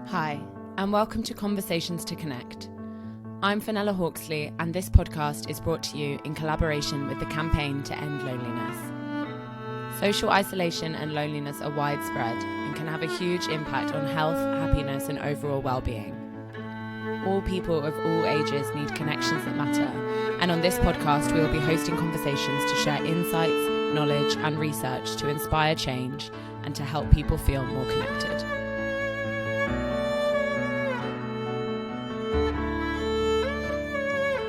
Hi, and welcome to Conversations to Connect. I'm Fenella Hawksley, and this podcast is brought to you in collaboration with the Campaign to End Loneliness. Social isolation and loneliness are widespread and can have a huge impact on health, happiness, and overall well-being. All people of all ages need connections that matter, and on this podcast we will be hosting conversations to share insights, knowledge, and research to inspire change and to help people feel more connected.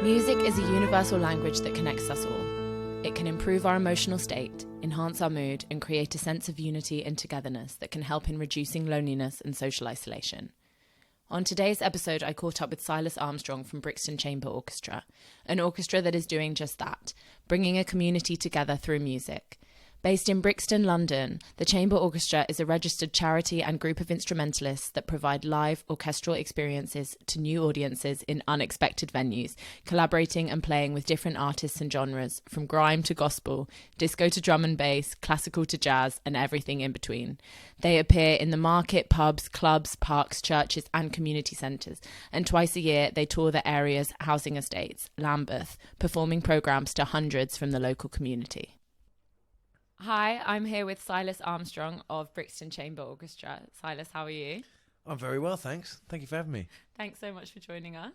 Music is a universal language that connects us all. It can improve our emotional state, enhance our mood, and create a sense of unity and togetherness that can help in reducing loneliness and social isolation. On today's episode, I caught up with Silas Armstrong from Brixton Chamber Orchestra, an orchestra that is doing just that, bringing a community together through music. Based in Brixton, London, the Chamber Orchestra is a registered charity and group of instrumentalists that provide live orchestral experiences to new audiences in unexpected venues, collaborating and playing with different artists and genres, from grime to gospel, disco to drum and bass, classical to jazz, and everything in between. They appear in the market, pubs, clubs, parks, churches, and community centres, and twice a year they tour the area's housing estates, Lambeth, performing programmes to hundreds from the local community. Hi, I'm here with Silas Armstrong of Brixton Chamber Orchestra. Silas, how are you? I'm very well, thanks. Thank you for having me. Thanks so much for joining us.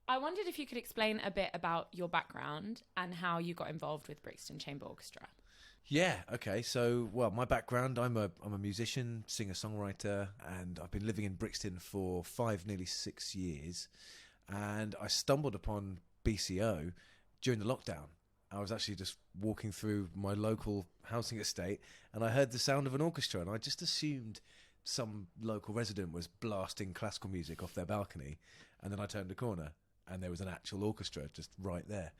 I wondered if you could explain a bit about your background and how you got involved with Brixton Chamber Orchestra. Yeah, okay. So, my background, I'm a musician, singer-songwriter, and I've been living in Brixton for nearly 6 years. And I stumbled upon BCO during the lockdown. I was actually just walking through my local housing estate and I heard the sound of an orchestra, and I just assumed some local resident was blasting classical music off their balcony. And then I turned a corner and there was an actual orchestra just right there.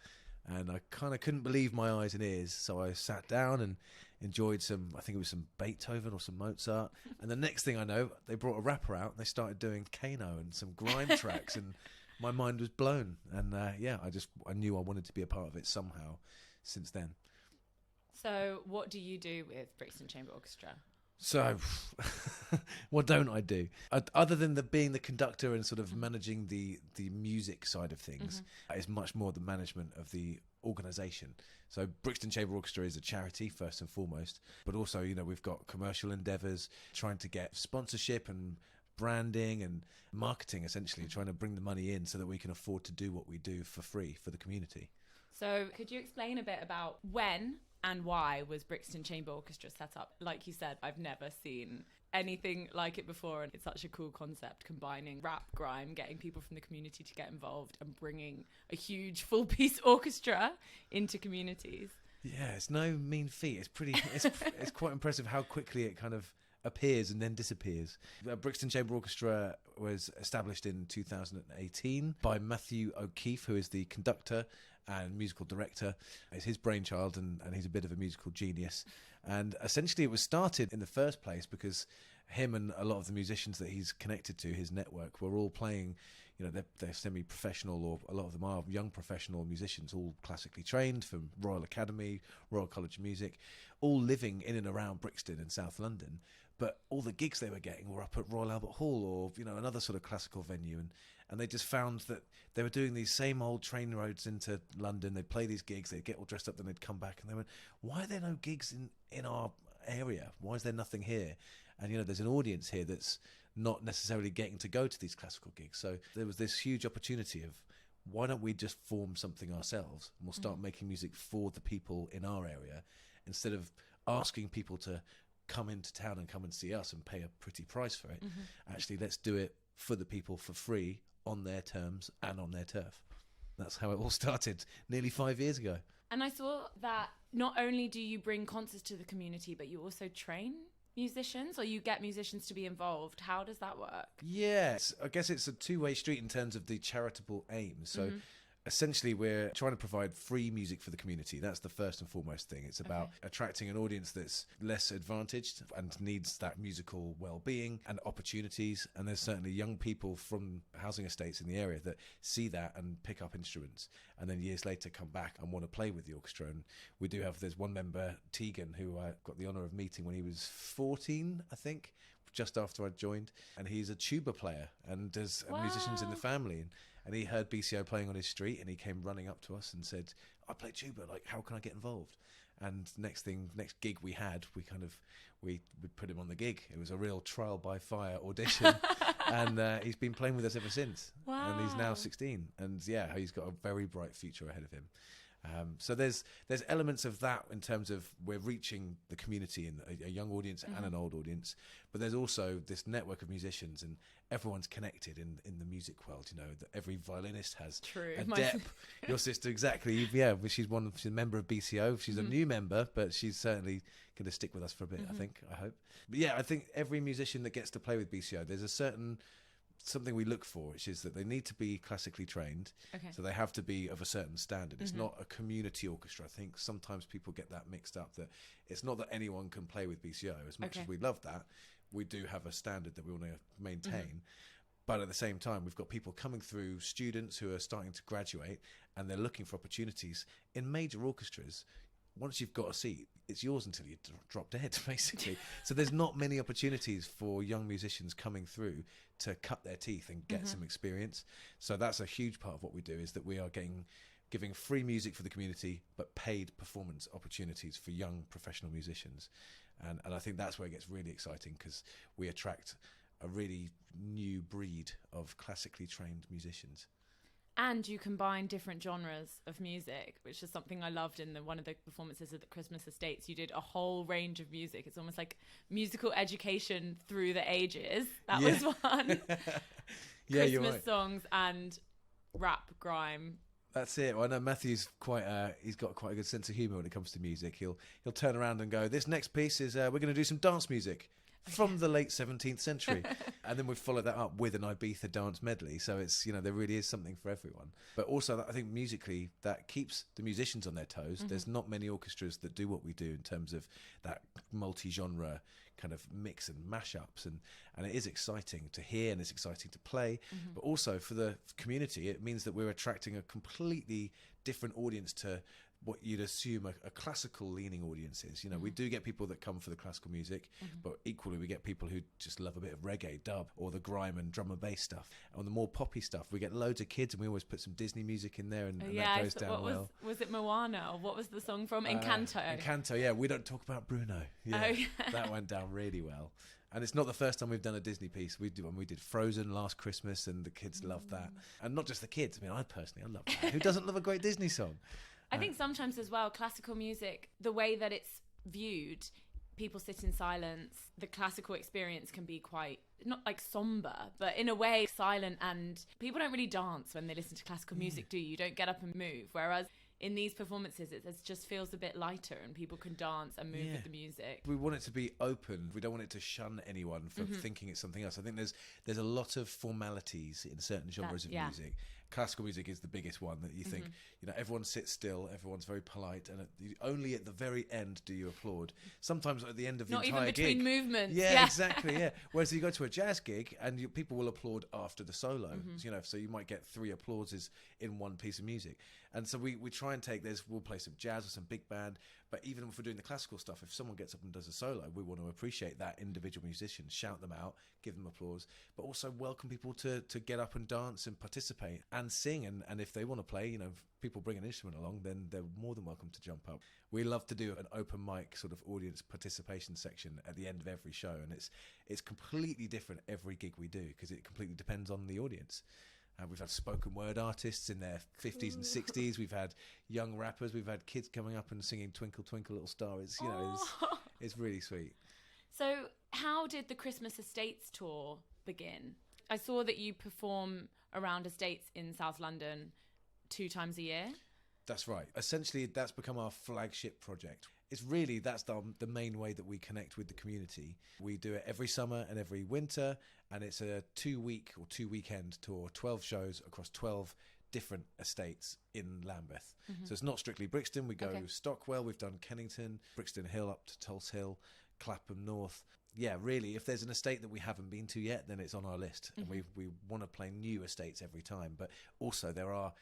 And I kind of couldn't believe my eyes and ears. So I sat down and enjoyed I think it was some Beethoven or some Mozart. And the next thing I know, they brought a rapper out and they started doing Kano and some grime tracks, and my mind was blown, and I knew I wanted to be a part of it somehow since then. So what do you do with Brixton Chamber Orchestra? So what don't I do? Other than being the conductor and sort of managing the music side of things, it's much more the management of the organisation. So Brixton Chamber Orchestra is a charity first and foremost, but also, we've got commercial endeavours, trying to get sponsorship and branding and marketing, essentially trying to bring the money in so that we can afford to do what we do for free for the community. So could you explain a bit about when and why was Brixton Chamber Orchestra set up? Like you said, I've never seen anything like it before, and it's such a cool concept, combining rap, grime, getting people from the community to get involved and bringing a huge full-piece orchestra into communities. Yeah, it's no mean feat. It's quite impressive how quickly it kind of appears and then disappears. Brixton Chamber Orchestra was established in 2018 by Matthew O'Keefe, who is the conductor and musical director. It's his brainchild, and he's a bit of a musical genius. And essentially it was started in the first place because him and a lot of the musicians that he's connected to, his network, were all playing, they're semi-professional, or a lot of them are young professional musicians, all classically trained from Royal Academy, Royal College of Music, all living in and around Brixton in South London. But all the gigs they were getting were up at Royal Albert Hall or, another sort of classical venue. And they just found that they were doing these same old train roads into London. They'd play these gigs, they'd get all dressed up, then they'd come back. And they went, why are there no gigs in our area? Why is there nothing here? And, there's an audience here that's not necessarily getting to go to these classical gigs. So there was this huge opportunity of, why don't we just form something ourselves, and we'll start making music for the people in our area, instead of asking people to come into town and come and see us and pay a pretty price for it. Actually, let's do it for the people for free, on their terms and on their turf. That's how it all started nearly 5 years ago. And I saw that not only do you bring concerts to the community, but you also train musicians, or you get musicians to be involved. How does that work? Yes, I guess it's a two-way street in terms of the charitable aims. So essentially we're trying to provide free music for the community. That's the first and foremost thing. It's about attracting an audience that's less advantaged and needs that musical well-being and opportunities. And there's certainly young people from housing estates in the area that see that and pick up instruments, and then years later come back and want to play with the orchestra. And there's one member, Tegan, who I got the honour of meeting when he was 14, I think, just after I joined, and he's a tuba player and there's musicians in the family. And he heard BCO playing on his street, and he came running up to us and said, "I play tuba. Like, how can I get involved?" And next gig we had, we put him on the gig. It was a real trial by fire audition, and he's been playing with us ever since. Wow. And he's now 16, and he's got a very bright future ahead of him. So there's elements of that in terms of we're reaching the community and a young audience and an old audience, but there's also this network of musicians, and everyone's connected in the music world. You know, that every violinist has a dep. Your sister, exactly. She's a member of BCO. She's a new member, but she's certainly going to stick with us for a bit. I hope. But I think every musician that gets to play with BCO, there's a certain something we look for, which is that they need to be classically trained. So they have to be of a certain standard. It's not a community orchestra. I think sometimes people get that mixed up, that it's not that anyone can play with BCO. As much as we love that, we do have a standard that we want to maintain. But at the same time, we've got people coming through, students who are starting to graduate, and they're looking for opportunities in major orchestras. Once you've got a seat, it's yours until you drop dead, basically. So there's not many opportunities for young musicians coming through to cut their teeth and get some experience. So that's a huge part of what we do, is that we are giving free music for the community, but paid performance opportunities for young professional musicians. And I think that's where it gets really exciting, because we attract a really new breed of classically trained musicians. And you combine different genres of music, which is something I loved in one of the performances at the Christmas Estates. You did a whole range of music. It's almost like musical education through the ages. That was fun. Christmas you're right. songs and rap, grime. That's it. Well, I know Matthew's he's got quite a good sense of humour when it comes to music. He'll turn around and go, "This next piece is we're going to do some dance music from the late 17th century." And then we follow that up with an Ibiza dance medley. So it's, there really is something for everyone. But also, I think musically, that keeps the musicians on their toes. There's not many orchestras that do what we do in terms of that multi-genre kind of mix and mashups, and it is exciting to hear, and it's exciting to play. But also for the community, it means that we're attracting a completely different audience to what you'd assume a classical leaning audience is. We do get people that come for the classical music, but equally we get people who just love a bit of reggae, dub, or the grime and drum and bass stuff. On the more poppy stuff, we get loads of kids, and we always put some Disney music in there, and that goes down well. Was it Moana, or what was the song from? Encanto. Encanto, we don't talk about Bruno. That went down really well. And it's not the first time we've done a Disney piece. We did Frozen last Christmas, and the kids loved that. And not just the kids. I mean, I love that. Who doesn't love a great Disney song? I think sometimes as well, classical music, the way that it's viewed, people sit in silence. The classical experience can be quite, not like somber, but in a way silent, and people don't really dance when they listen to classical music, do you? You don't get up and move. Whereas in these performances, it just feels a bit lighter, and people can dance and move with the music. We want it to be open. We don't want it to shun anyone for thinking it's something else. I think there's a lot of formalities in certain genres of music. Classical music is the biggest one, that you think, everyone sits still, everyone's very polite, and only at the very end do you applaud. Sometimes at the end of the entire gig. Not even between movements. Yeah, exactly, Whereas you go to a jazz gig, and people will applaud after the solo, so you might get 3 applauses in one piece of music. And so we try and we'll play some jazz or some big band, but even if we're doing the classical stuff, if someone gets up and does a solo, we want to appreciate that individual musician, shout them out, give them applause, but also welcome people to get up and dance and participate and sing. And if they want to play, if people bring an instrument along, then they're more than welcome to jump up. We love to do an open mic sort of audience participation section at the end of every show, and it's completely different every gig we do, because it completely depends on the audience. We've had spoken word artists in their 50s and 60s. We've had young rappers. We've had kids coming up and singing "Twinkle Twinkle Little Star." It's really sweet. So how did the Christmas Estates tour begin? I saw that you perform around estates in South London 2 times a year. That's right. Essentially, that's become our flagship project. That's the main way that we connect with the community. We do it every summer and every winter, and it's a 2-week or 2-weekend tour, 12 shows across 12 different estates in Lambeth. So it's not strictly Brixton. We go Stockwell, we've done Kennington, Brixton Hill up to Tulse Hill, Clapham North. Really, if there's an estate that we haven't been to yet, then it's on our list. And we want to play new estates every time. But also there are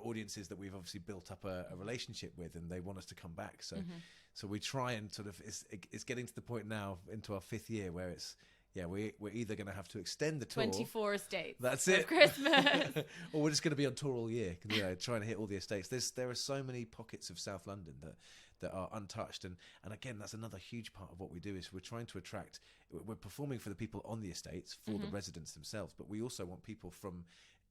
audiences that we've obviously built up a relationship with, and they want us to come back. So we try and sort of, it's getting to the point now into our 5th year where it's we're either going to have to extend the tour. 24 estates. That's it. Christmas. Or we're just going to be on tour all year, trying to hit all the estates. There are so many pockets of South London that are untouched. And again, that's another huge part of what we do is we're trying to attract, we're performing for the people on the estates, for the residents themselves, but we also want people from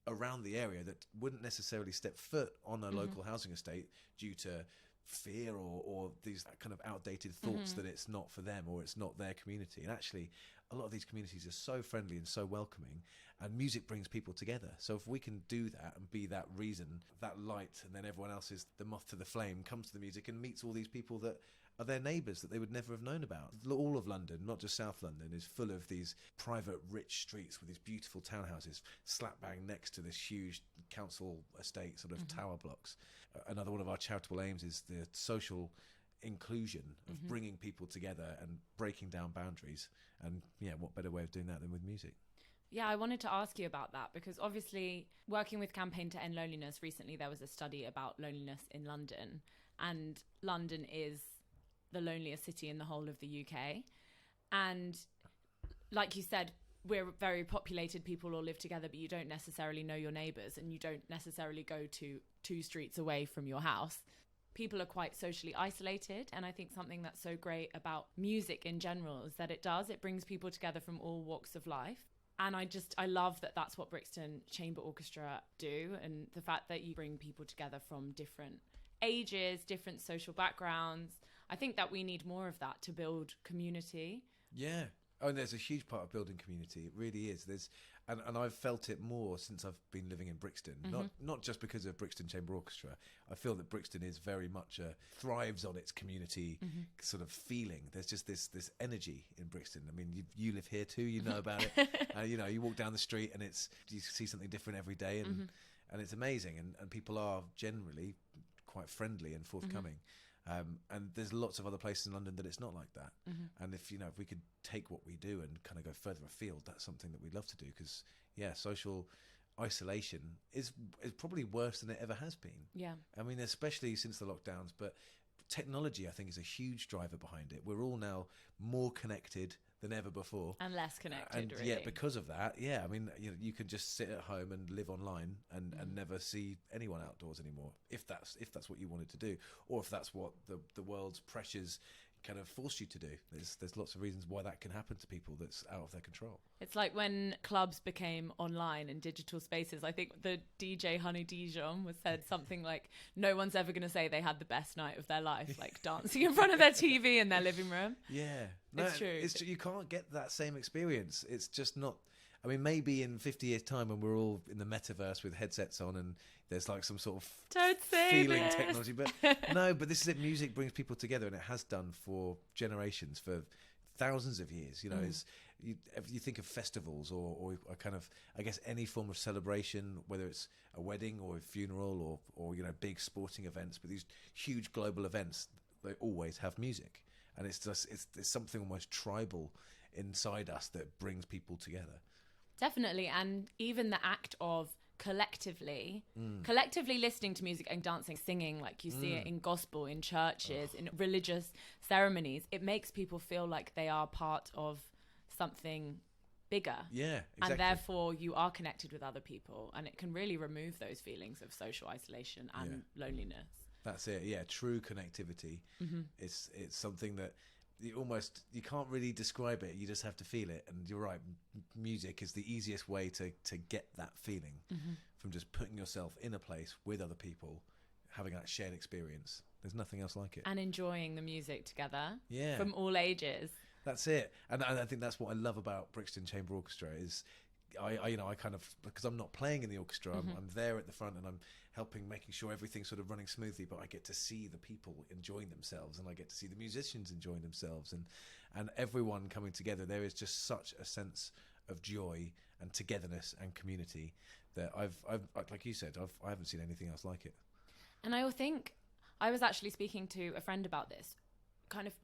around the area that wouldn't necessarily step foot on a local housing estate due to fear or these kind of outdated thoughts that it's not for them or it's not their community. And actually, a lot of these communities are so friendly and so welcoming, and music brings people together. So if we can do that and be that reason, that light, and then everyone else is the moth to the flame, comes to the music and meets all these people that are their neighbours that they would never have known about. All of London, not just South London, is full of these private, rich streets with these beautiful townhouses slap bang next to this huge council estate sort of tower blocks. Another one of our charitable aims is the social inclusion of bringing people together and breaking down boundaries. And what better way of doing that than with music? Yeah, I wanted to ask you about that because obviously working with Campaign to End Loneliness, recently there was a study about loneliness in London, and London is the loneliest city in the whole of the UK. And like you said, we're very populated, people all live together, but you don't necessarily know your neighbours and you don't necessarily go to 2 streets away from your house. People are quite socially isolated, and I think something that's so great about music in general is that it brings people together from all walks of life. And I love that that's what Brixton Chamber Orchestra do, and the fact that you bring people together from different ages, different social backgrounds. I think that we need more of that to build community. Yeah. Oh, and there's a huge part of building community. It really is. And I've felt it more since I've been living in Brixton. Not just because of Brixton Chamber Orchestra. I feel that Brixton is very much thrives on its community sort of feeling. There's just this energy in Brixton. I mean, you live here too. You know about it. You walk down the street and you see something different every day, and it's amazing. And people are generally quite friendly and forthcoming. And there's lots of other places in London that it's not like that. And if we could take what we do and kind of go further afield, that's something that we'd love to do, because social isolation is probably worse than it ever has been. Yeah. I mean, especially since the lockdowns, but technology, I think, is a huge driver behind it. We're all now more connected than ever before, and less connected, and really. because of that, I mean, you can just sit at home and live online and never see anyone outdoors anymore, if that's what you wanted to do, or if that's what the world's pressures kind of force you to do. There's lots of reasons why that can happen to people that's out of their control. It's like when clubs became online and digital spaces. I think the DJ Honey Dijon said something like, no one's ever going to say they had the best night of their life, like dancing in front of their TV in their living room. Yeah. No, it's true. It's true. You can't get that same experience. It's just not. I mean, maybe in 50 years' time when we're all in the metaverse with headsets on and there's like some sort of feeling technology. But no, but this is it. Music brings people together, and it has done for generations, for thousands of years. If you think of festivals or a kind of, I guess, any form of celebration, whether it's a wedding or a funeral or big sporting events, but these huge global events, they always have music. And it's something almost tribal inside us that brings people together. Definitely. And even the act of collectively listening to music and dancing, singing, like you see it in gospel, in churches, in religious ceremonies, it makes people feel like they are part of something bigger. Yeah, exactly. And therefore you are connected with other people, and it can really remove those feelings of social isolation and loneliness. That's it. Yeah, true connectivity. It's something that you can't really describe it. You just have to feel it. And you're right, music is the easiest way to get that feeling from just putting yourself in a place with other people, having that shared experience. There's nothing else like it. And enjoying the music together. Yeah. From all ages. That's it. And I think that's what I love about Brixton Chamber Orchestra is I kind of, because I'm not playing in the orchestra, I'm there at the front and I'm helping, making sure everything's sort of running smoothly, but I get to see the people enjoying themselves, and I get to see the musicians enjoying themselves, and everyone coming together. There is just such a sense of joy and togetherness and community that I've like you said, I haven't seen anything else like it. And I think I was actually speaking to a friend about this, kind of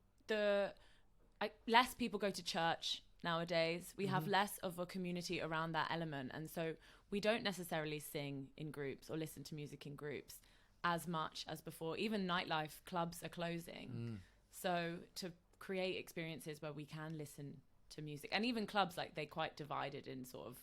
less people go to church nowadays. We have less of a community around that element, and so we don't necessarily sing in groups or listen to music in groups as much as before. Even nightlife clubs are closing. So to create experiences where we can listen to music. And even clubs, like, they quite divided in sort of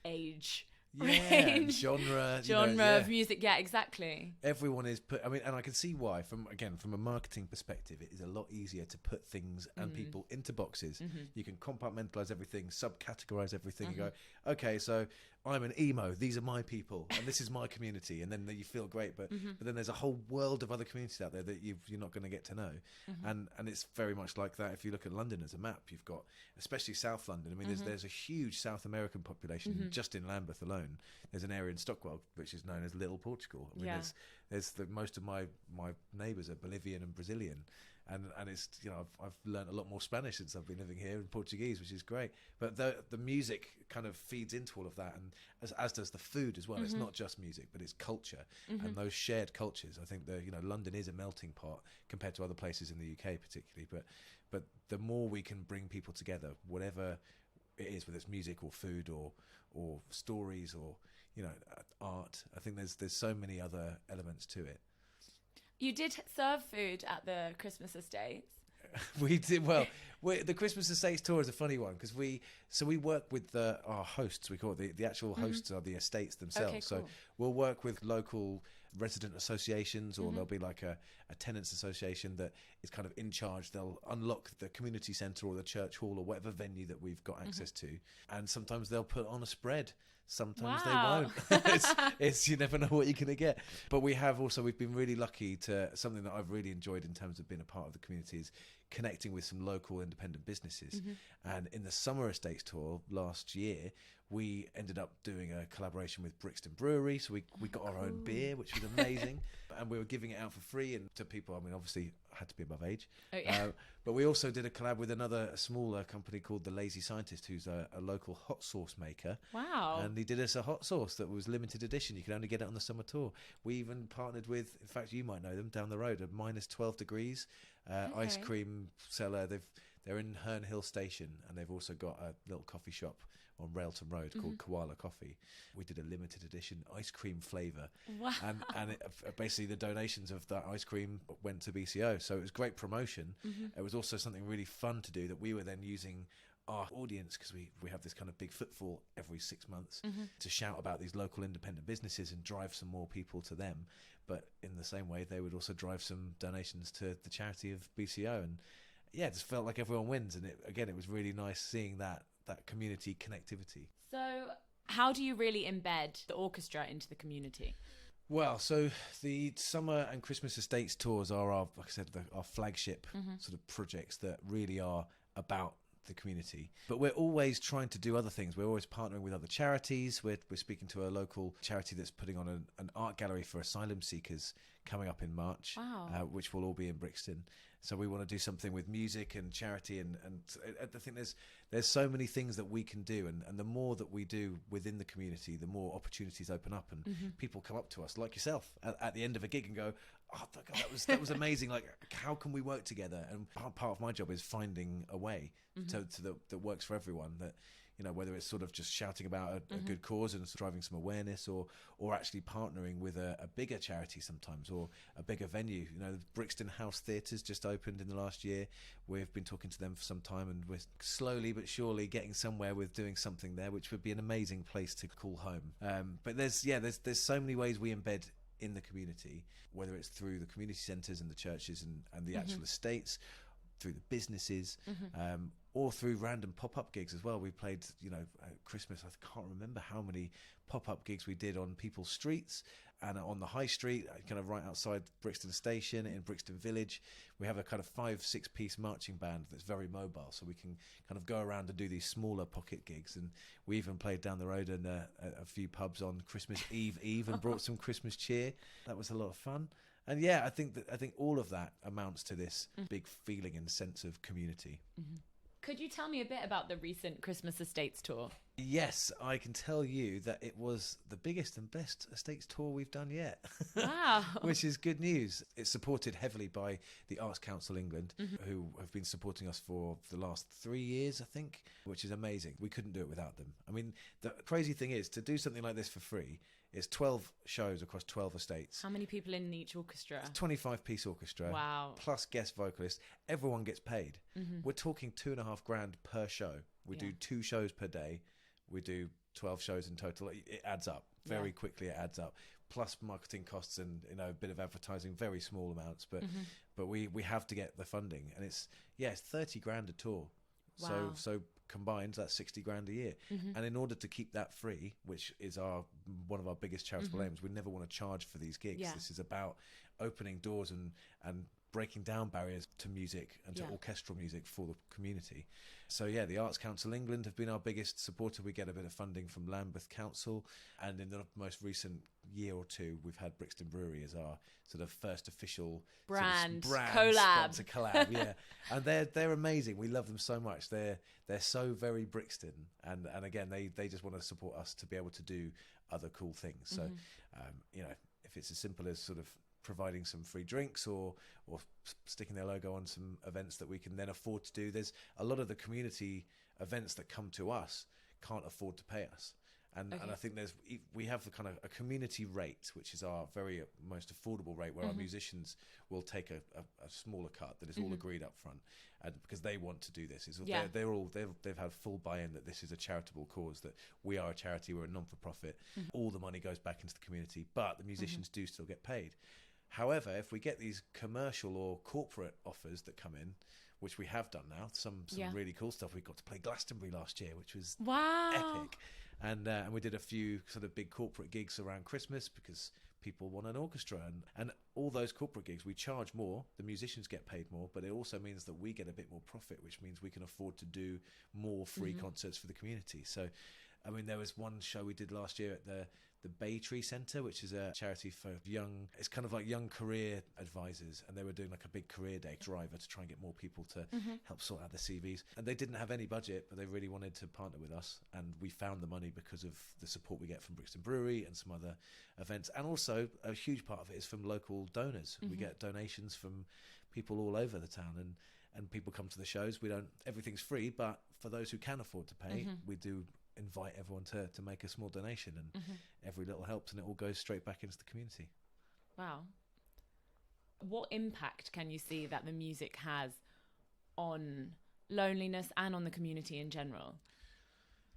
age range, genre of music. Yeah, exactly. Everyone is and I can see why. From a marketing perspective, it is a lot easier to put things and people into boxes. You can compartmentalize everything, subcategorize everything. You go, okay, so I'm an emo, these are my people, and this is my community, and then you feel great. But then there's a whole world of other communities out there that you're not going to get to know. And it's very much like that. If you look at London as a map, you've got, especially South London, I mean, there's a huge South American population just in Lambeth alone. There's an area in Stockwell which is known as Little Portugal. I mean, most of my neighbours are Bolivian and Brazilian, and it's, you know, I've learned a lot more Spanish since I've been living here, and Portuguese, which is great. But the music kind of feeds into all of that, and as does the food as well. It's not just music, but it's culture and those shared cultures. I think London is a melting pot compared to other places in the UK, particularly. But the more we can bring people together, whatever it is, whether it's music or food or stories or, you know, art, I think there's so many other elements to it. You did serve food at the Christmas estates. We did. Well, the Christmas Estates tour is a funny one because we work with our hosts. We call it the actual hosts are the estates themselves. Okay, cool. So we'll work with local resident associations, or there'll be like a tenants association that is kind of in charge. They'll unlock the community centre or the church hall or whatever venue that we've got access to, and sometimes they'll put on a spread. Sometimes they won't. it's you never know what you're going to get. But we've been really lucky to, something that I've really enjoyed in terms of being a part of the community is connecting with some local independent businesses. And in the Summer Estates tour last year, we ended up doing a collaboration with Brixton Brewery. So we got our own beer, which was amazing. And we were giving it out for free and to people. I mean, obviously I had to be above age. Oh, yeah. But we also did a collab with another smaller company called The Lazy Scientist, who's a local hot sauce maker. Wow. And he did us a hot sauce that was limited edition. You could only get it on the summer tour. We even partnered with, in fact, you might know them, down the road, at -12 degrees ice cream seller. They're in Herne Hill Station, and they've also got a little coffee shop on Railton Road called Koala Coffee. We did a limited edition ice cream flavour. Wow. And basically the donations of that ice cream went to BCO. So it was great promotion. It was also something really fun to do that we were then using our audience, because we have this kind of big footfall every 6 months to shout about these local independent businesses and drive some more people to them. But in the same way, they would also drive some donations to the charity of BCO. And yeah, it just felt like everyone wins. And it was really nice seeing that community connectivity. So how do you really embed the orchestra into the community? Well, so the Summer and Christmas Estates tours are our flagship sort of projects that really are about the community. But we're always trying to do other things. We're always partnering with other charities. We're speaking to a local charity that's putting on an art gallery for asylum seekers coming up in March. Wow. Which will all be in Brixton. So we want to do something with music and charity, and I think there's so many things that we can do, and the more that we do within the community, the more opportunities open up, and people come up to us like yourself at the end of a gig and go, "Oh, God, that was amazing! Like, how can we work together?" And part of my job is finding a way that works for everyone. That, you know, whether it's sort of just shouting about a good cause and driving some awareness, or actually partnering with a bigger charity sometimes, or a bigger venue. You know, Brixton House Theatres just opened in the last year. We've been talking to them for some time, and we're slowly but surely getting somewhere with doing something there, which would be an amazing place to call home. But there's so many ways we embed in the community, whether it's through the community centres and the churches and the actual estates, through the businesses, or through random pop-up gigs as well. We played, you know, at Christmas, I can't remember how many pop-up gigs we did on people's streets and on the high street, kind of right outside Brixton Station in Brixton Village. We have a kind of 5-6 piece marching band that's very mobile, so we can kind of go around and do these smaller pocket gigs. And we even played down the road in a few pubs on Christmas Eve and brought some Christmas cheer. That was a lot of fun. And yeah, I think all of that amounts to this big feeling and sense of community. Could you tell me a bit about the recent Christmas Estates tour? Yes, I can tell you that it was the biggest and best Estates tour we've done yet. Wow. Which is good news. It's supported heavily by the Arts Council England, who have been supporting us for the last 3 years, I think, which is amazing. We couldn't do it without them. I mean, the crazy thing is, to do something like this for free It's 12 shows across 12 estates. How many people in each orchestra? It's 25-piece orchestra. Wow. Plus guest vocalists. Everyone gets paid. We're talking $2,500 per show. We do 2 shows per day. We do 12 shows in total. It adds up very quickly. It adds up. Plus marketing costs and a bit of advertising, very small amounts. But we have to get the funding, and it's $30,000 a tour. Wow. So combined, that's $60,000 a year. And in order to keep that free, which is one of our biggest charitable aims, we never want to charge for these gigs. This is about opening doors and breaking down barriers to music and to orchestral music for the community. So the Arts Council England have been our biggest supporter. We get a bit of funding from Lambeth Council, and in the most recent year or two we've had Brixton Brewery as our sort of first official brand sponsor collab. And they're amazing. We love them so much. They're so very Brixton, and again they just want to support us to be able to do other cool things. So if it's as simple as sort of providing some free drinks or sticking their logo on some events that we can then afford to do. There's a lot of the community events that come to us can't afford to pay us. And I think we have the kind of a community rate, which is our very most affordable rate, where our musicians will take a smaller cut that is all agreed up front, because they want to do this. They've had full buy-in that this is a charitable cause, that we are a charity, we're a non-for-profit. All the money goes back into the community, but the musicians do still get paid. However, if we get these commercial or corporate offers that come in, which we have done now, some really cool stuff. We got to play Glastonbury last year, which was epic. And we did a few sort of big corporate gigs around Christmas because people want an orchestra. And all those corporate gigs, we charge more, the musicians get paid more, but it also means that we get a bit more profit, which means we can afford to do more free concerts for the community. So, I mean, there was one show we did last year at the Bay Tree Centre, which is a charity for it's kind of like young career advisors, and they were doing like a big career day driver to try and get more people to help sort out their CVs. And they didn't have any budget, but they really wanted to partner with us, and we found the money because of the support we get from Brixton Brewery and some other events. And also a huge part of it is from local donors. We get donations from people all over the town, and people come to the shows. Everything's free, but for those who can afford to pay, we do invite everyone to make a small donation, and every little helps, and it all goes straight back into the community. Wow. What impact can you see that the music has on loneliness and on the community in general?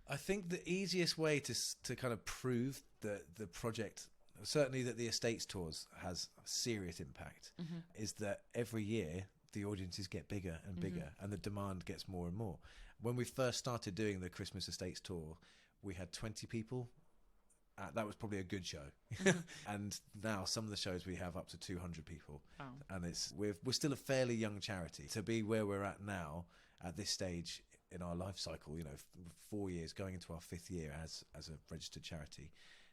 I think the easiest way to kind of prove that the project, certainly that the Estates Tours has a serious impact, is that every year the audiences get bigger and bigger, and the demand gets more and more. When we first started doing the Christmas Estates Tour, we had 20 people. That was probably a good show. And now some of the shows we have up to 200 people. Wow. And we're still a fairly young charity. To be where we're at now, at this stage in our life cycle, 4 years going into our 5th year as a registered charity,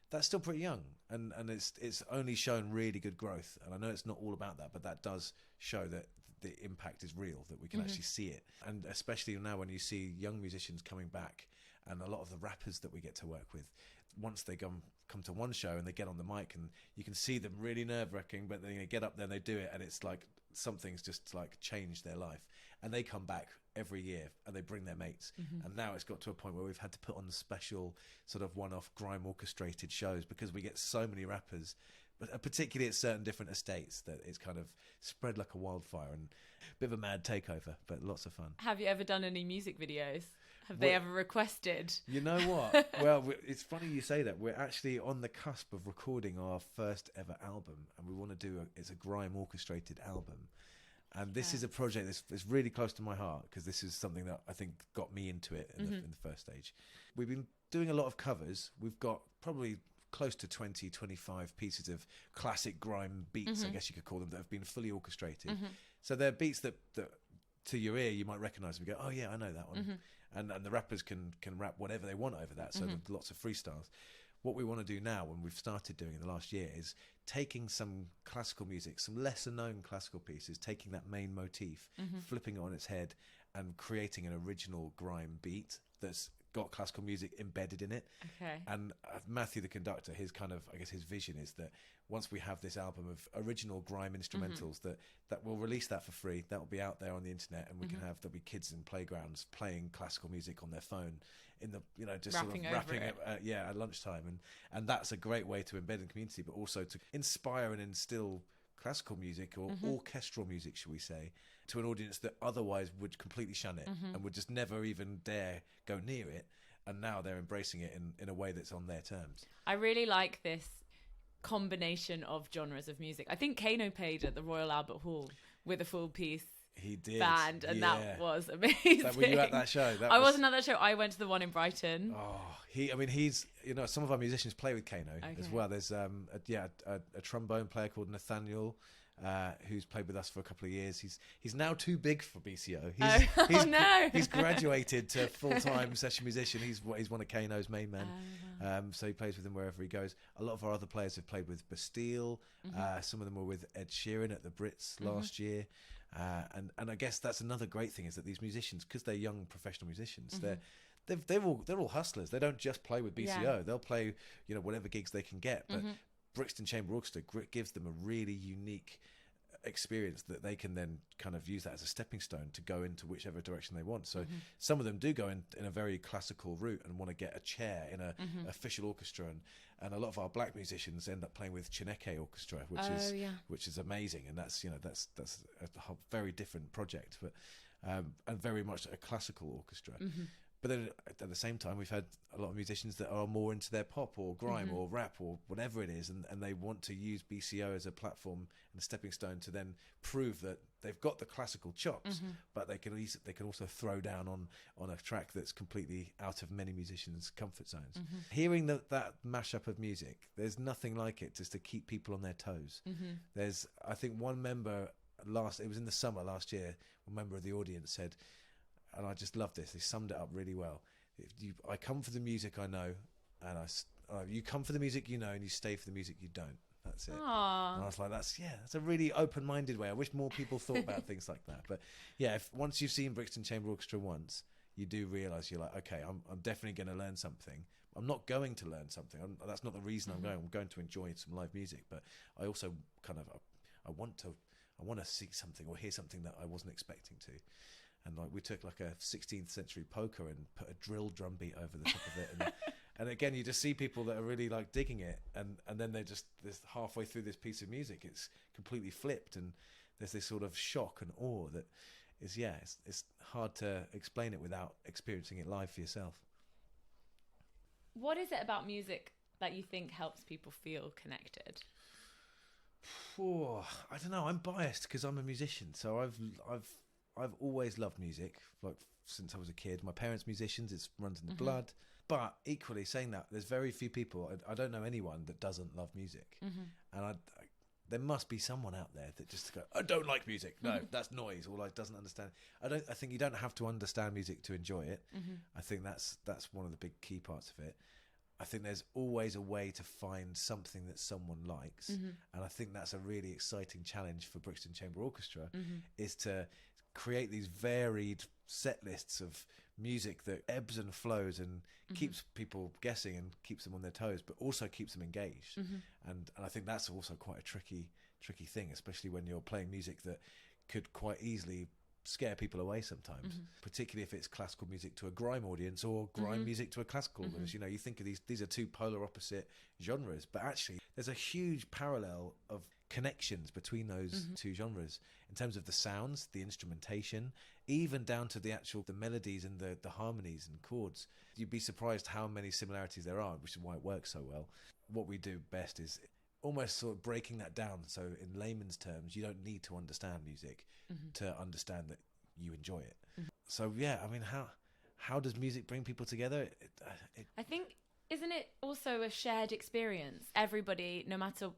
that's still pretty young, and it's only shown really good growth. And I know it's not all about that, but that does show that the impact is real, that we can actually see it. And especially now when you see young musicians coming back, and a lot of the rappers that we get to work with, once they come to one show and they get on the mic, and you can see them really nerve-wracking, but then they get up there and they do it, and it's like something's just like changed their life, and they come back every year and they bring their mates. And now it's got to a point where we've had to put on special sort of one-off Grime orchestrated shows, because we get so many rappers, but particularly at certain different estates, that it's kind of spread like a wildfire, and a bit of a mad takeover, but lots of fun. Have you ever done any music videos? Have they ever requested? You know what? Well, it's funny you say that. We're actually on the cusp of recording our first ever album, and we want to do it's a Grime orchestrated album. And this is a project that's really close to my heart, because this is something that I think got me into it in the first stage. We've been doing a lot of covers. We've got probably close to 25 pieces of classic Grime beats, I guess you could call them, that have been fully orchestrated. So they're beats that to your ear you might recognise and go, oh yeah, I know that one. And the rappers can rap whatever they want over that, so there's lots of freestyles. What we want to do now, when we've started doing in the last year, is taking some classical music, some lesser known classical pieces, taking that main motif, flipping it on its head, and creating an original Grime beat that's got classical music embedded in it. Okay. And Matthew, the conductor, his kind of, I guess his vision is that once we have this album of original Grime instrumentals, that we'll release that for free. That will be out there on the internet, and we can have, there'll be kids in playgrounds playing classical music on their phone in the, you know, just Rapping sort of rapping it. at lunchtime. And that's a great way to embed in community, but also to inspire and instill classical music or orchestral music, shall we say, to an audience that otherwise would completely shun it and would just never even dare go near it. And now they're embracing it in a way that's on their terms. I really like this combination of genres of music. I think Kano played at the Royal Albert Hall with a full piece He did. band, and that was amazing. Were you at that show? I wasn't at that show. I went to the one in Brighton. Oh, he's, you know, some of our musicians play with Kano as well. There's a trombone player called Nathaniel, who's played with us for a couple of years. He's now too big for BCO. He's graduated to full-time session musician. He's one of Kano's main men. So he plays with him wherever he goes. A lot of our other players have played with Bastille. Some of them were with Ed Sheeran at the Brits last year. And I guess that's another great thing, is that these musicians, because they're young professional musicians, they're all hustlers. They don't just play with BCO. Yeah. They'll play, you know, whatever gigs they can get. But Brixton Chamber Orchestra gives them a really unique experience that they can then kind of use that as a stepping stone to go into whichever direction they want. So some of them do go in a very classical route and want to get a chair in a official orchestra, and a lot of our black musicians end up playing with Chineke Orchestra, which is amazing, and that's a very different project, but and very much a classical orchestra. But then at the same time, we've had a lot of musicians that are more into their pop or grime or rap or whatever it is, and they want to use BCO as a platform and a stepping stone to then prove that they've got the classical chops, but they can also throw down on a track that's completely out of many musicians' comfort zones. Hearing that mashup of music, there's nothing like it just to keep people on their toes. There's, I think, one member it was in the summer last year, one member of the audience said, and I just love this, they summed it up really well: I come for the music I know, and you come for the music you know, and you stay for the music you don't. That's it. Aww. And I was like, that's a really open-minded way. I wish more people thought about things like that. But yeah, once you've seen Brixton Chamber Orchestra once, you do realise, you're like, okay, I'm definitely going to learn something. I'm not going to learn something. That's not the reason I'm going. I'm going to enjoy some live music, but I also kind of I want to see something or hear something that I wasn't expecting to. And like, we took like a 16th century polka and put a drill drum beat over the top of it, and again, you just see people that are really like digging it, and then they're just this halfway through this piece of music, it's completely flipped, and there's this sort of shock and awe that is it's hard to explain it without experiencing it live for yourself. What is it about music that you think helps people feel connected? Oh, I don't know. I'm biased because I'm a musician, so I've always loved music, like since I was a kid. My parents' musicians, it runs in the blood. But equally, saying that, there's very few people, I don't know anyone that doesn't love music. And there must be someone out there that just go, I don't like music. No, that's noise, or like doesn't understand. I think you don't have to understand music to enjoy it. I think that's one of the big key parts of it. I think there's always a way to find something that someone likes. And I think that's a really exciting challenge for Brixton Chamber Orchestra, is to create these varied set lists of music that ebbs and flows and keeps people guessing and keeps them on their toes, but also keeps them engaged. And I think that's also quite a tricky thing, especially when you're playing music that could quite easily scare people away sometimes, particularly if it's classical music to a grime audience or grime music to a classical audience. You know, you think of these are two polar opposite genres, but actually there's a huge parallel of connections between those two genres in terms of the sounds, the instrumentation, even down to the melodies and the harmonies and chords. You'd be surprised how many similarities there are, which is why it works so well. What we do best is almost sort of breaking that down, so in layman's terms, you don't need to understand music to understand that you enjoy it. So yeah, I mean, how does music bring people together? I think, isn't it also a shared experience? Everybody, no matter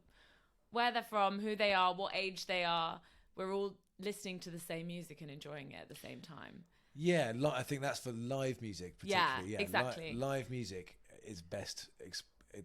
where they're from, who they are, what age they are, we're all listening to the same music and enjoying it at the same time. Yeah, I think that's for live music particularly. Yeah, exactly. Live music is best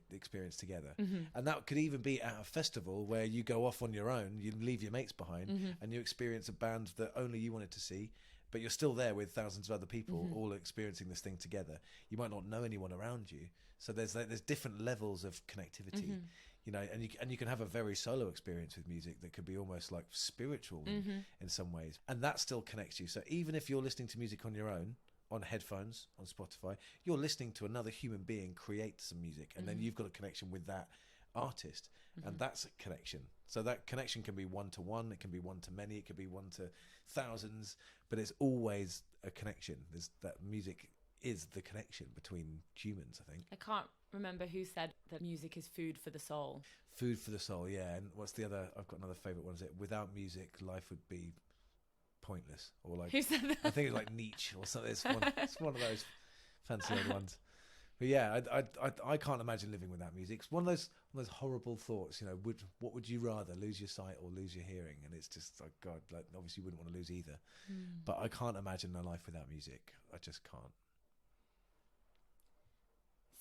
experienced together. And that could even be at a festival where you go off on your own, you leave your mates behind, and you experience a band that only you wanted to see, but you're still there with thousands of other people all experiencing this thing together. You might not know anyone around you, so there's different levels of connectivity. You know, and you can have a very solo experience with music that could be almost like spiritual in some ways, and that still connects you. So even if you're listening to music on your own, on headphones, on Spotify, you're listening to another human being create some music, and then you've got a connection with that artist, and that's a connection. So that connection can be one-to-one, it can be one-to-many, it could be one to thousands, but it's always a connection. There's that music is the connection between humans, I think. I can't remember who said that music is food for the soul. Food for the soul, yeah. And what's the other? I've got another favourite one. Is it without music, life would be pointless? Or like, who said that? I think it's like Nietzsche or something. It's one of those fancy old ones. But yeah, I can't imagine living without music. It's one of those horrible thoughts. You know, what would you rather, lose your sight or lose your hearing? And it's just like, God, like obviously you wouldn't want to lose either. But I can't imagine a life without music. I just can't.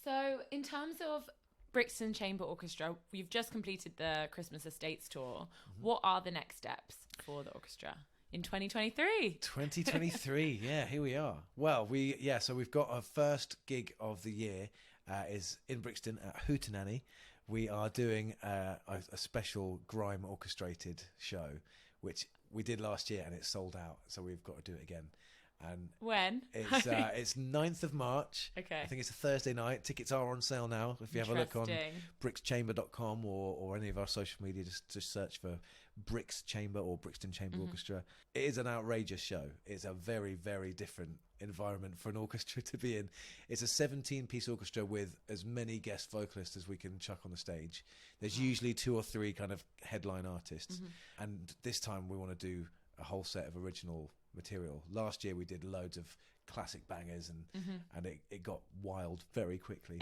So in terms of Brixton Chamber Orchestra, you've just completed the Christmas Estates tour. What are the next steps for the orchestra in 2023? 2023, yeah, here we are. Well, so we've got our first gig of the year is in Brixton at Hootenanny. We are doing a special Grime orchestrated show, which we did last year and it sold out, so we've got to do it again. And when? It's 9th of March. Okay. I think it's a Thursday night. Tickets are on sale now. If you have a look on brixchamber.com or any of our social media, just search for Brix Chamber or Brixton Chamber Orchestra. It is an outrageous show. It's a very, very different environment for an orchestra to be in. It's a 17-piece orchestra with as many guest vocalists as we can chuck on the stage. There's usually 2 or 3 kind of headline artists. And this time we want to do a whole set of original material. Last year we did loads of classic bangers and it got wild very quickly.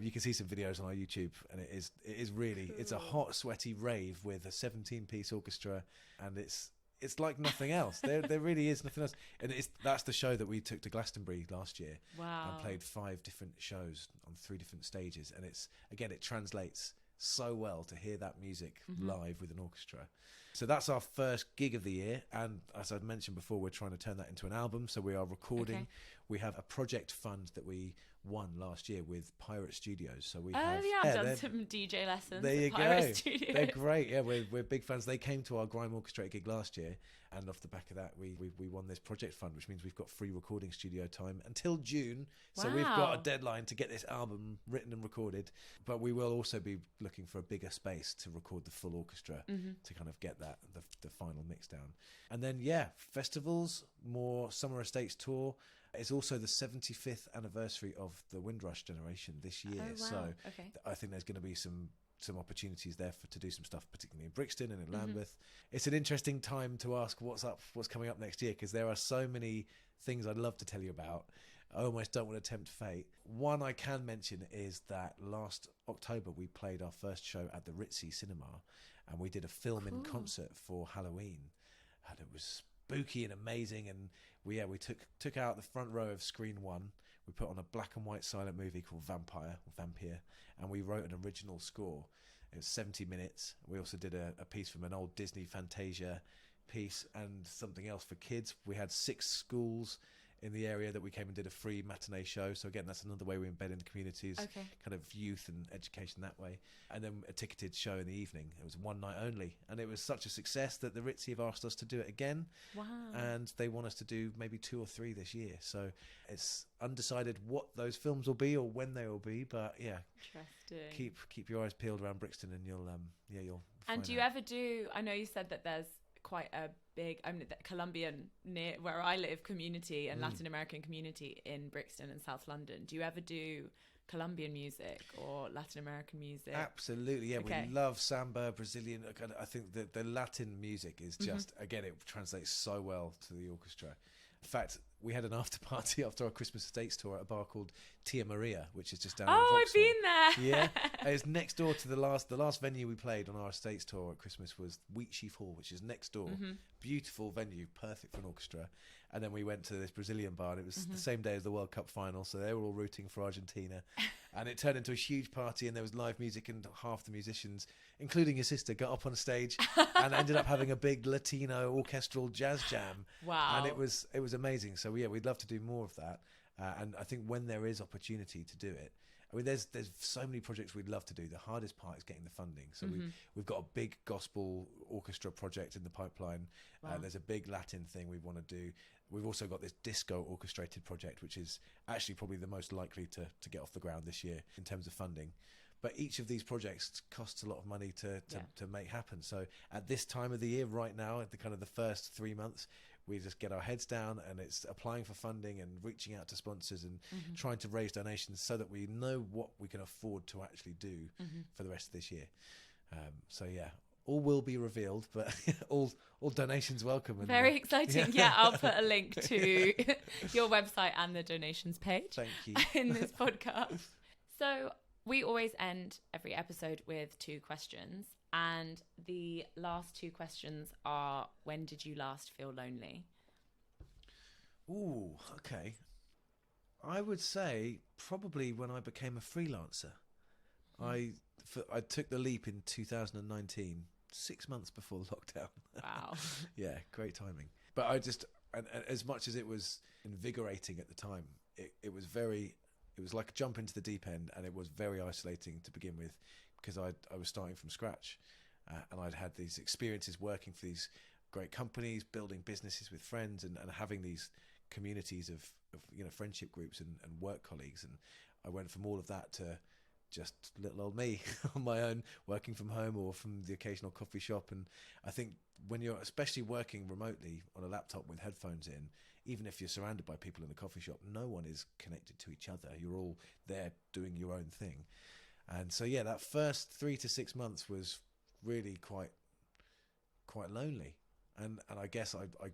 You can see some videos on our YouTube, and it is really cool. It's a hot, sweaty rave with a 17-piece orchestra, and it's like nothing else. There really is nothing else. And that's the show that we took to Glastonbury last year. Wow. And played 5 different shows on 3 different stages, and it translates so well to hear that music live with an orchestra. So that's our first gig of the year, and as I'd mentioned before, we're trying to turn that into an album, so we are recording. Okay. We have a project fund that we won last year with Pirate Studios. So I've done some DJ lessons. There you Pirate go. Studios. They're great. Yeah, we're big fans. They came to our Grime orchestrated gig last year, and off the back of that, we won this project fund, which means we've got free recording studio time until June. Wow. So we've got a deadline to get this album written and recorded, but we will also be looking for a bigger space to record the full orchestra to kind of get that the final mix down. And then festivals, more Summer Estates tour. It's also the 75th anniversary of the Windrush generation this year. Oh, wow. So okay. I think there's going to be some opportunities there to do some stuff, particularly in Brixton and in Lambeth. It's an interesting time to ask what's coming up next year, because there are so many things I'd love to tell you about. I almost don't want to tempt fate. One I can mention is that last October we played our first show at the Ritzy Cinema, and we did a film in concert for Halloween, and it was spooky and amazing. And we took out the front row of screen 1. We put on a black and white silent movie called Vampire, and we wrote an original score. It was 70 minutes. We also did a piece from an old Disney Fantasia piece and something else for kids. We had 6 schools in the area that we came and did a free matinee show. So again, that's another way we embed into communities, kind of youth and education that way. And then a ticketed show in the evening. It was one night only, and it was such a success that the Ritzy have asked us to do it again. Wow. And they want us to do maybe 2 or 3 this year. So it's undecided what those films will be or when they will be, but yeah, interesting. Keep your eyes peeled around Brixton, and you'll and do you ever do, I know you said that there's quite a big Colombian, near where I live, community and Latin American community in Brixton and South London. Do you ever do Colombian music or Latin American music? Absolutely, yeah. We love samba, Brazilian. I think that the Latin music is just, again, it translates so well to the orchestra. In fact, we had an after party after our Christmas Estates tour at a bar called Tia Maria, which is just down in Vauxhall. I've been there. Yeah, it's next door to the last venue we played on our Estates tour at Christmas was Wheatsheaf Hall, which is next door. Beautiful venue, perfect for an orchestra. And then we went to this Brazilian bar, and it was the same day as the World Cup final, so they were all rooting for Argentina. And it turned into a huge party, and there was live music, and half the musicians, including your sister, got up on stage and ended up having a big Latino orchestral jazz jam. Wow. And it was amazing. So yeah, we'd love to do more of that. And I think when there is opportunity to do it, I mean, there's so many projects we'd love to do. The hardest part is getting the funding. So we've got a big gospel orchestra project in the pipeline. Wow. There's a big Latin thing we want to do. We've also got this disco orchestrated project, which is actually probably the most likely to get off the ground this year in terms of funding. But each of these projects costs a lot of money to make happen. So at this time of the year, right now, at the first 3 months, we just get our heads down, and it's applying for funding and reaching out to sponsors and trying to raise donations so that we know what we can afford to actually do for the rest of this year. So yeah, all will be revealed, but all donations welcome. And, very exciting. Yeah, I'll put a link to your website and the donations page. Thank you. In this podcast. So we always end every episode with 2 questions. And the last 2 questions are, when did you last feel lonely? Ooh, okay. I would say probably when I became a freelancer. I took the leap in 2019, 6 months before lockdown. Wow. Yeah, great timing. But and as much as it was invigorating at the time, it was like a jump into the deep end, and it was very isolating to begin with, because I was starting from scratch, and I'd had these experiences working for these great companies, building businesses with friends, and having these communities of friendship groups and work colleagues. And I went from all of that to just little old me on my own, working from home or from the occasional coffee shop. And I think when you're especially working remotely on a laptop with headphones in, even if you're surrounded by people in the coffee shop, no one is connected to each other. You're all there doing your own thing. And so yeah, that first 3 to 6 months was really quite lonely. And I guess I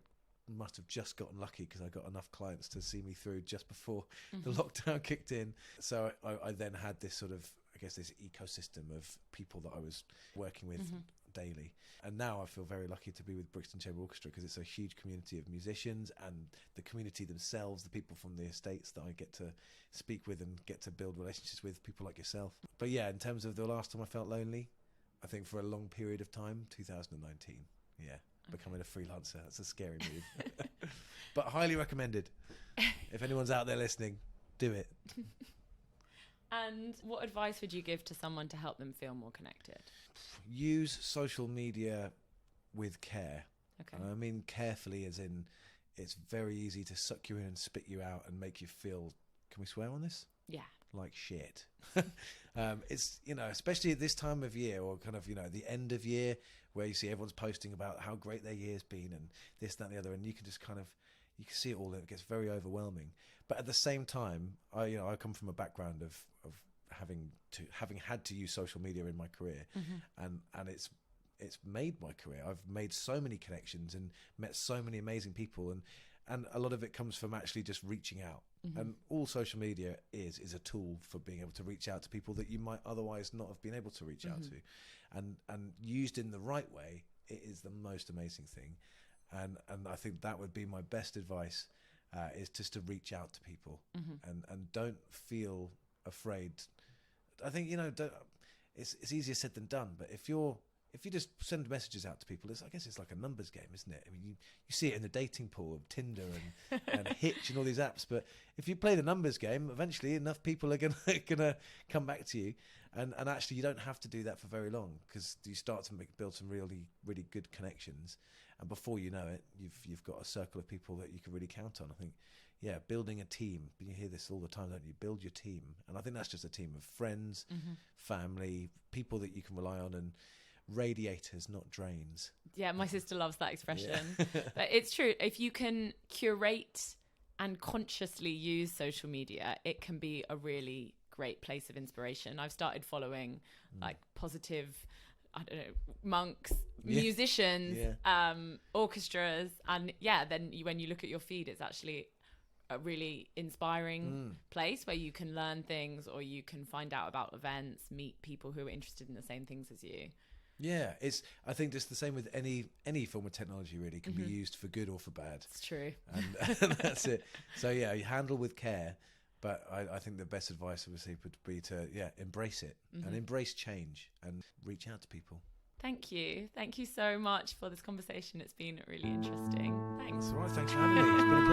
must have just gotten lucky, because I got enough clients to see me through just before the lockdown kicked in. So I then had this sort of, I guess, this ecosystem of people that I was working with daily. And now I feel very lucky to be with Brixton Chamber Orchestra, because it's a huge community of musicians, and the community themselves, the people from the estates that I get to speak with and get to build relationships with, people like yourself. But yeah, in terms of the last time I felt lonely, I think for a long period of time, 2019. Yeah. Becoming a freelancer, that's a scary move. But highly recommended. If anyone's out there listening, do it. And what advice would you give to someone to help them feel more connected? Use social media with care. Okay. And I mean carefully, as in it's very easy to suck you in and spit you out and make you feel, can we swear on this? Yeah. Like shit. It's, especially at this time of year, or the end of year, where you see everyone's posting about how great their year's been and this, that, and the other, and you can just you can see it all, and it gets very overwhelming. But at the same time, I come from a background of having had to use social media in my career, and it's made my career. I've made so many connections and met so many amazing people, and a lot of it comes from actually just reaching out. And all social media is a tool for being able to reach out to people that you might otherwise not have been able to reach out to. And used in the right way, it is the most amazing thing. And I think that would be my best advice, is just to reach out to people, and don't feel afraid. I think, it's easier said than done, but if you just send messages out to people, I guess it's like a numbers game, isn't it? I mean, you see it in the dating pool of Tinder and Hitch and all these apps. But if you play the numbers game, eventually enough people are gonna come back to you. And actually, you don't have to do that for very long, because you start to build some really, really good connections. And before you know it, you've got a circle of people that you can really count on. I think, yeah, building a team. You hear this all the time, don't you? Build your team. And I think that's just a team of friends, family, people that you can rely on, and radiators, not drains. Yeah, my sister loves that expression. Yeah. But it's true. If you can curate and consciously use social media, it can be a really great place of inspiration. I've started following like positive, I don't know, monks, musicians, orchestras, and then when you look at your feed, it's actually a really inspiring place where you can learn things, or you can find out about events, meet people who are interested in the same things as you. Yeah, I think it's the same with any form of technology, really. It can be used for good or for bad. It's true. And that's it. So yeah, you handle with care, But I think the best advice, obviously, would be to embrace it and embrace change and reach out to people. Thank you so much for this conversation. It's been really interesting. Thanks. That's all right, thanks for having me. It's been a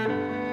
pleasure.